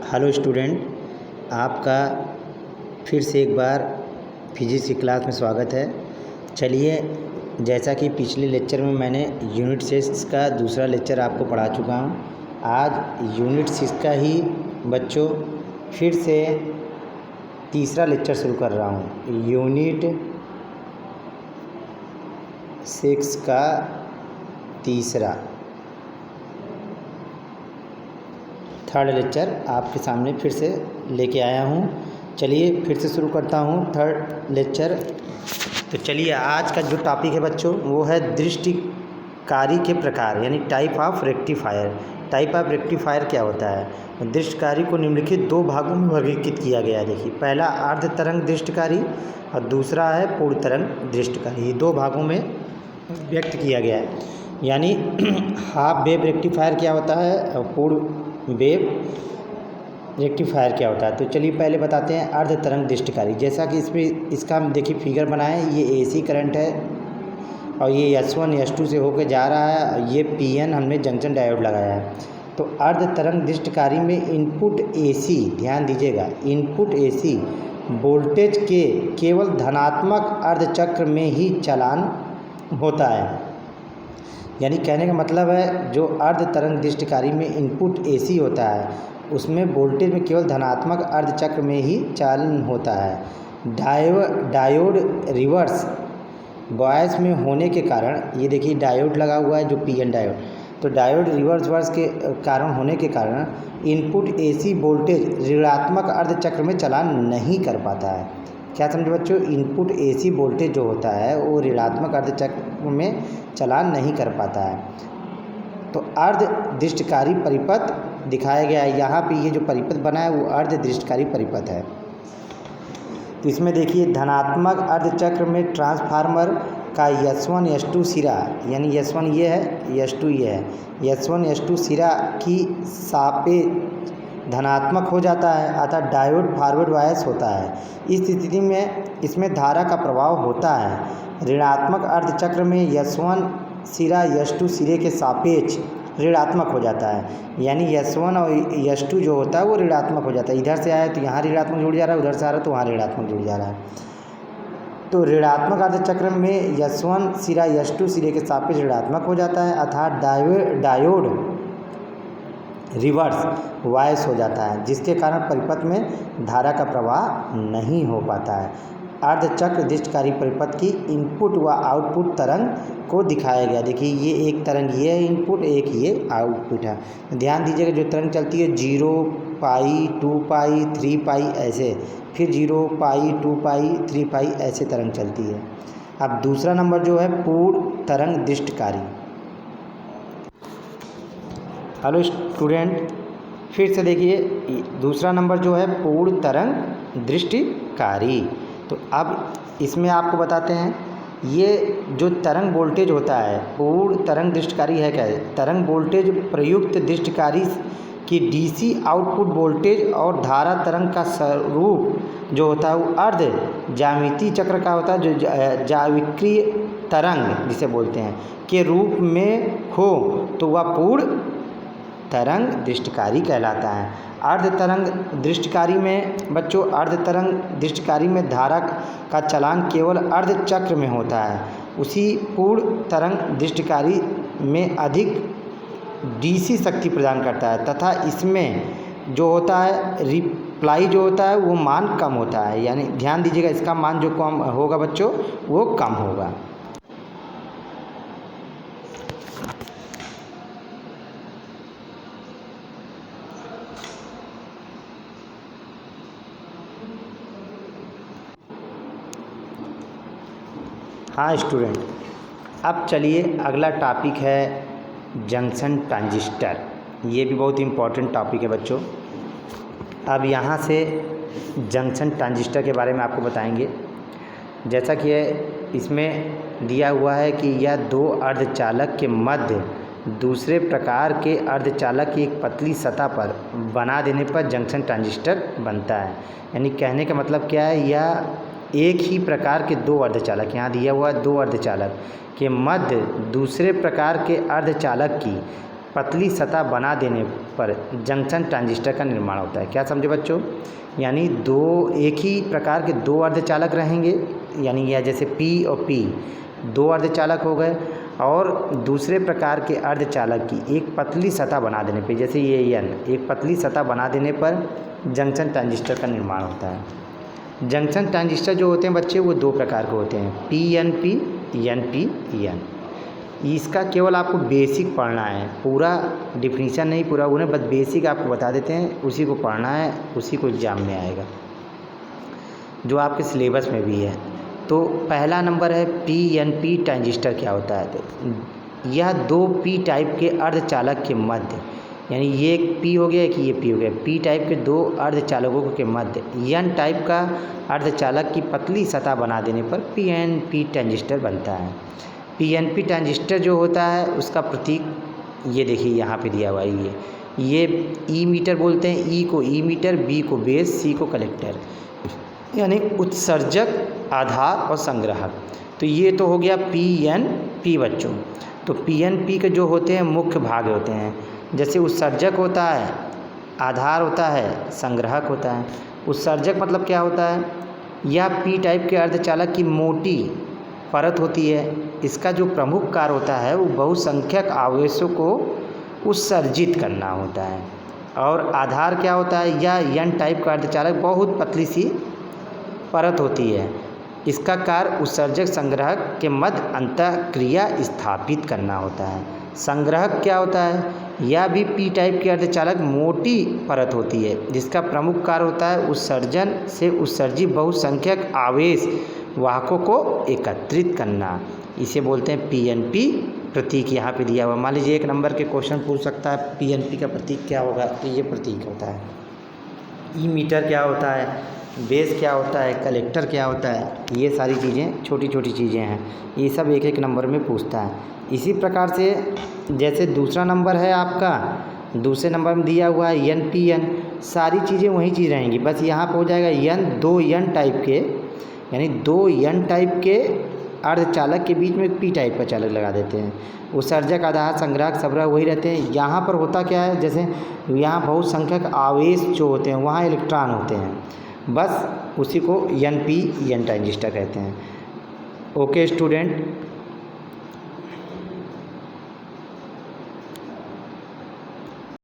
Hello student, आपका फिर से एक बार फिजिक्स की क्लास में स्वागत है। चलिए, जैसा कि पिछले लेक्चर में मैंने यूनिट 6 का दूसरा लेक्चर आपको पढ़ा चुका हूँ, आज यूनिट 6 का ही बच्चों फिर से तीसरा लेक्चर शुरू कर रहा हूँ। यूनिट 6 का तीसरा थर्ड लेक्चर आपके सामने फिर से लेके आया हूँ। चलिए फिर से शुरू करता हूँ थर्ड लेक्चर। तो चलिए, आज का जो टॉपिक है बच्चों वो है दृष्टिकारी के प्रकार, यानी type of rectifier. Type of rectifier क्या होता है? दृष्टिकारी को निम्नलिखित दो भागों में वर्गीकृत किया गया है। देखिए, पहला अर्ध तरंग दृष्टिकारी और दूसरा है पूर्ण तरंग दृष्टिकारी। ये दो भागों में व्यक्त किया गया है। यानी हाफ वेव रेक्टिफायर क्या होता है और पूर्ण वेव रेक्टिफायर क्या होता है। तो चलिए पहले बताते हैं अर्ध तरंग दृष्टिकारी। जैसा कि इसमें इसका हम देखिए फिगर बनाए, ये एसी करंट है और ये S1 S2 से होकर जा रहा है। ये PN हमने जंक्शन डायोड लगाया है। तो अर्ध तरंग दृष्टिकारी में इनपुट AC, ध्यान दीजिएगा, इनपुट AC वोल्टेज के केवल धनात्मक अर्धचक्र में ही चालन होता है। यानी कहने का मतलब है, जो अर्ध तरंग दृष्टिकारी में इनपुट AC होता है उसमें वोल्टेज में केवल धनात्मक अर्धचक्र में ही चालन होता है। डायोड रिवर्स बॉयस में होने के कारण, ये देखिए डायोड लगा हुआ है जो PN डायोड, तो डायोड रिवर्स के कारण होने के कारण इनपुट AC वोल्टेज ऋणात्मक अर्धचक्र में चालन नहीं कर पाता है। क्या समझे बच्चों? इनपुट AC वोल्टेज जो होता है वो ऋणात्मक अर्धचक्र में चालन नहीं कर पाता है। तो अर्ध दृष्टिकारी परिपथ दिखाया गया है। यहाँ पे ये जो परिपथ बना है वो अर्ध दृष्टिकारी परिपथ है। तो इसमें देखिए, धनात्मक अर्धचक्र में ट्रांसफार्मर का S1 S2 सिरा, यानी S1 ये है, S2 ये है, S1 S2 सिरा की सापेक्ष धनात्मक हो जाता है, अतः डायोड फॉरवर्ड बायस होता है। इस स्थिति में इसमें धारा का प्रभाव होता है। ऋणात्मक अर्धचक्र में S1 सिरा S2 सिरे के सापेक्ष ऋणात्मक हो जाता है। यानी S1 और S2 जो होता है वो ऋणात्मक हो जाता है। इधर से आया तो यहाँ ऋणात्मक जुड़ जा रहा है, उधर से आ रहा है तो वहाँ ऋणात्मक जुड़ जा रहा है। तो ऋणात्मक अर्धचक्र में S1 सिरा S2 सिरे के सापेक्ष ऋणात्मक हो जाता है, अर्थात डायोड रिवर्स वायस हो जाता है, जिसके कारण परिपथ में धारा का प्रवाह नहीं हो पाता है। अर्धचक्र दृष्टिकारी परिपथ की इनपुट व आउटपुट तरंग को दिखाया गया। देखिए, ये एक तरंग ये है इनपुट, एक ये आउटपुट है। ध्यान दीजिएगा, जो तरंग चलती है 0 पाई 2 पाई 3 पाई ऐसे, फिर 0 पाई 2 पाई 3 पाई ऐसे तरंग चलती है। अब दूसरा नंबर जो है पूर्ण तरंग दृष्टिकारी। हेलो स्टूडेंट, फिर से देखिए, दूसरा नंबर जो है पूर्ण तरंग दृष्टिकारी। तो अब इसमें आपको बताते हैं, ये जो तरंग वोल्टेज होता है, पूर्ण तरंग दृष्टिकारी है क्या है? तरंग वोल्टेज प्रयुक्त दृष्टिकारी की DC आउटपुट वोल्टेज और धारा तरंग का स्वरूप जो होता है वो अर्ध ज्यामितीय चक्र का होता है, जो जाविक्रीय तरंग जिसे बोलते हैं के रूप में हो तो वह पूर्ण तरंग दृष्टिकारी कहलाता है। अर्ध तरंग दृष्टिकारी में बच्चों, अर्ध तरंग दृष्टिकारी में धारा का चालन केवल अर्ध चक्र में होता है। उसी पूर्ण तरंग दृष्टिकारी में अधिक DC शक्ति प्रदान करता है तथा इसमें जो होता है रिप्लाई जो होता है वो मान कम होता है। यानी ध्यान दीजिएगा, इसका मान जो कम होगा बच्चों वो कम होगा। हाँ स्टूडेंट, अब चलिए अगला टॉपिक है जंक्शन ट्रांजिस्टर। ये भी बहुत इम्पोर्टेंट टॉपिक है बच्चों। अब यहाँ से जंक्शन ट्रांजिस्टर के बारे में आपको बताएंगे। जैसा कि इसमें दिया हुआ है कि यह दो अर्धचालक के मध्य दूसरे प्रकार के अर्धचालक की एक पतली सतह पर बना देने पर जंक्शन ट्रांजिस्टर बनता है। यानी कहने का मतलब क्या है, यह एक ही प्रकार के दो अर्धचालक, यहाँ दिया हुआ दो अर्धचालक के मध्य दूसरे प्रकार के अर्धचालक की पतली सतह बना देने पर जंक्शन ट्रांजिस्टर का निर्माण होता है। क्या समझे बच्चों? यानी एक ही प्रकार के दो अर्धचालक रहेंगे, यानी यह जैसे P और P दो अर्धचालक हो गए, और दूसरे प्रकार के अर्धचालक की एक पतली सतह बना देने पे, जैसे ये N, एक पतली सतह बना देने पर जंक्शन ट्रांजिस्टर का निर्माण होता है। जंक्शन ट्रांजिस्टर जो होते हैं बच्चे वो दो प्रकार के होते हैं, PNP, NPN। इसका केवल आपको बेसिक पढ़ना है, पूरा डिफिनीशन नहीं पूरा उन्हें, बस बेसिक आपको बता देते हैं, उसी को पढ़ना है, उसी को एग्जाम में आएगा जो आपके सिलेबस में भी है। तो पहला नंबर है PNP ट्रांजिस्टर क्या होता है? तो यह दो P टाइप के अर्धचालक के मध्य, यानी ये एक P हो गया कि ये P हो गया, P टाइप के दो अर्धचालकों के मध्य N टाइप का अर्धचालक की पतली सतह बना देने पर PNP ट्रांजिस्टर बनता है। PNP ट्रांजिस्टर जो होता है उसका प्रतीक ये देखिए यहाँ पे दिया हुआ है, ये ई मीटर बोलते हैं, ई को ई मीटर, बी को बेस, सी को कलेक्टर, यानी उत्सर्जक, आधार और संग्राहक। तो ये तो हो गया PNP बच्चों। तो PNP के जो होते हैं मुख्य भाग होते हैं, जैसे उत्सर्जक होता है, आधार होता है, संग्राहक होता है। उत्सर्जक मतलब क्या होता है? यह P टाइप के अर्धचालक की मोटी परत होती है। इसका जो प्रमुख कार्य होता है वो बहुसंख्यक आवेशों को उत्सर्जित करना होता है। और आधार क्या होता है? यह N टाइप का अर्धचालक बहुत पतली सी परत होती है। इसका कार्य उत्सर्जक संग्राहक के मध्य अंतःक्रिया स्थापित करना होता है। संग्राहक क्या होता है? यह भी P टाइप के अर्धचालक मोटी परत होती है, जिसका प्रमुख कार्य होता है उत्सर्जन से उत्सर्जित बहुसंख्यक आवेश वाहकों को एकत्रित करना। इसे बोलते हैं PNP। प्रतीक यहाँ पे दिया हुआ, मान लीजिए एक नंबर के क्वेश्चन पूछ सकता है PNP का प्रतीक क्या होगा, तो ये प्रतीक होता है। ई मीटर क्या होता है, बेस क्या होता है, कलेक्टर क्या होता है, ये सारी चीज़ें छोटी छोटी चीज़ें हैं, ये सब एक एक नंबर में पूछता है। इसी प्रकार से जैसे दूसरा नंबर है आपका, दूसरे नंबर में दिया हुआ है NPN, सारी चीज़ें वही चीज़ रहेंगी, बस यहाँ पर हो जाएगा N, दो N टाइप के, यानी दो N टाइप के अर्धचालक के बीच में P टाइप का चालक लगा देते हैं। उत्सर्जक, आधार, संग्राहक सब वही रहते हैं। यहाँ पर होता क्या है, जैसे यहाँ बहुसंख्यक आवेश जो होते हैं वहाँ इलेक्ट्रॉन होते हैं, बस उसी को NPN ट्रांजिस्टर कहते हैं। Okay student.